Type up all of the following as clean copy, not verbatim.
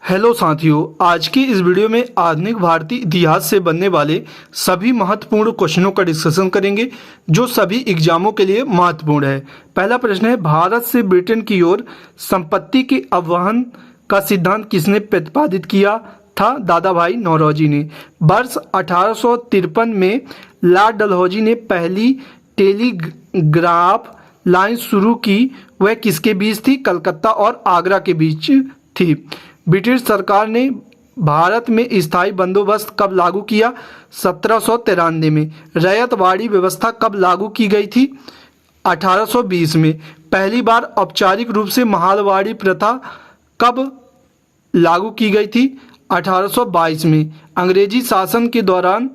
Hello साथियों, आज की इस वीडियो में आधुनिक भारतीय इतिहास से बनने वाले सभी महत्वपूर्ण क्वेश्चनों का डिस्कशन करेंगे जो सभी एग्जामों के लिए महत्वपूर्ण है। पहला प्रश्न है, भारत से ब्रिटेन की ओर संपत्ति के अवहन का सिद्धांत किसने प्रतिपादित किया था? दादा भाई नौरोजी ने। वर्ष 1853 में लॉर्ड डलहौजी ने पहली टेलीग्राफ लाइन शुरू की। वह किसके बीच थी? कलकत्ता और आगरा के बीच थी। ब्रिटिश सरकार ने भारत में स्थायी बंदोबस्त कब लागू किया? 1793 में। रैयतवाड़ी व्यवस्था कब लागू की गई थी? 1820 में। पहली बार औपचारिक रूप से महालवाड़ी प्रथा कब लागू की गई थी? 1822 में। अंग्रेजी शासन के दौरान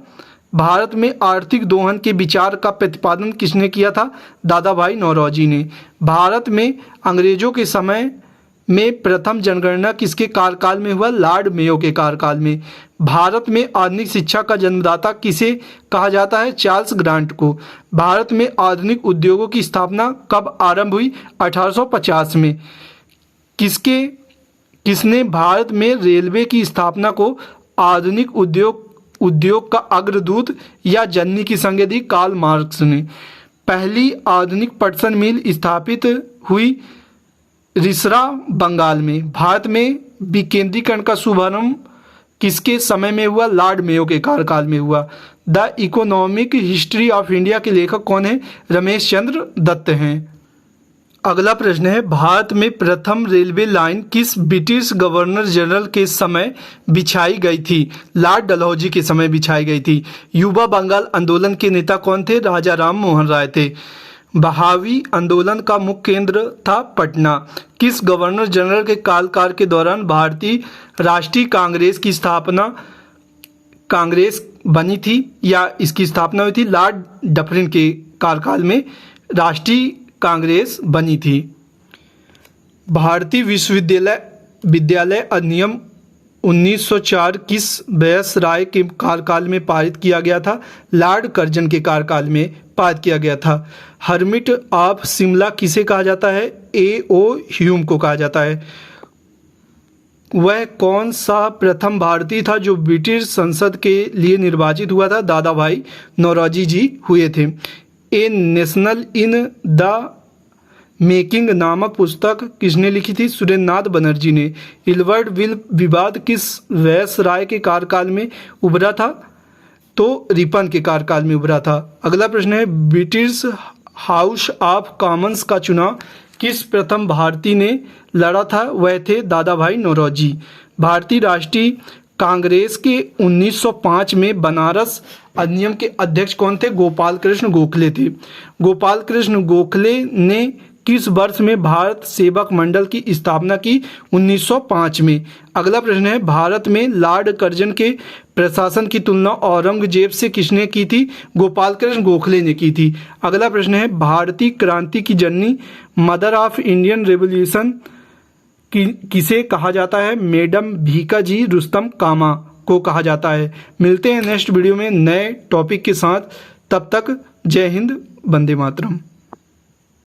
भारत में आर्थिक दोहन के विचार का प्रतिपादन किसने किया था? दादा भाई नौरोजी ने। भारत में अंग्रेजों के समय में प्रथम जनगणना किसके कार्यकाल में हुआ? लॉर्ड मेयो के कार्यकाल में। भारत में आधुनिक शिक्षा का जन्मदाता किसे कहा जाता है? चार्ल्स ग्रांट को। भारत में आधुनिक उद्योगों की स्थापना कब आरंभ हुई? 1850 में। किसने भारत में रेलवे की स्थापना को आधुनिक उद्योग का अग्रदूत या जननी की संज्ञा दी? कार्ल मार्क्स ने। पहली आधुनिक पटसन मिल स्थापित हुई रिसरा बंगाल में। भारत में विकेंद्रीकरण का शुभारंभ किसके समय में हुआ? लॉर्ड मेयो के कार्यकाल में हुआ। The economic history of India के लेखक कौन है? रमेश चंद्र दत्त हैं। अगला प्रश्न है, भारत में प्रथम रेलवे लाइन किस ब्रिटिश गवर्नर जनरल के समय बिछाई गई थी? लॉर्ड डलहौजी के समय बिछाई गई थी। युवा बंगाल आंदोलन के नेता कौन थे? राजा राम मोहन राय थे। बहावी आंदोलन का मुख्य केंद्र था पटना। किस गवर्नर जनरल के कार्यकाल के दौरान भारतीय राष्ट्रीय कांग्रेस की स्थापना कांग्रेस बनी थी या इसकी स्थापना हुई थी? लॉर्ड डफरिन के कार्यकाल में राष्ट्रीय कांग्रेस बनी थी। भारतीय विद्यालय अधिनियम 1904 किस वायसराय के कार्यकाल में पारित किया गया था? लॉर्ड कर्जन के कार्यकाल में पारित किया गया था। हर्मिट ऑफ शिमला किसे कहा जाता है? A.O. ह्यूम को कहा जाता है। वह कौन सा प्रथम भारतीय था जो ब्रिटिश संसद के लिए निर्वाचित हुआ था? दादा भाई नौरोजी जी हुए थे। ए नेशनल इन द मेकिंग नामक पुस्तक किसने लिखी थी? सुरेंद्रनाथ बनर्जी ने। इलवर्ड विल विवाद किस वायसराय के कार्यकाल में उभरा था? तो रिपन के कार्यकाल में उभरा था। अगला प्रश्न है, ब्रिटिश हाउस ऑफ कॉमन्स का चुनाव किस प्रथम भारतीय ने लड़ा था? वह थे दादा भाई नौरोजी। भारतीय राष्ट्रीय कांग्रेस के 1905 में बनारस अधिनियम के अध्यक्ष कौन थे? गोपाल कृष्ण गोखले थे। गोपाल कृष्ण गोखले ने किस वर्ष में भारत सेवक मंडल की स्थापना की? 1905 में। अगला प्रश्न है, भारत में लॉर्ड कर्जन के प्रशासन की तुलना औरंगजेब से किसने की थी? गोपाल कृष्ण गोखले ने की थी। अगला प्रश्न है, भारतीय क्रांति की जननी मदर ऑफ इंडियन रेवोल्यूशन किसे कहा जाता है? मैडम भीका जी रुस्तम कामा को कहा जाता है। मिलते हैं नेक्स्ट वीडियो में नए टॉपिक के साथ। तब तक जय हिंद, वंदे मातरम।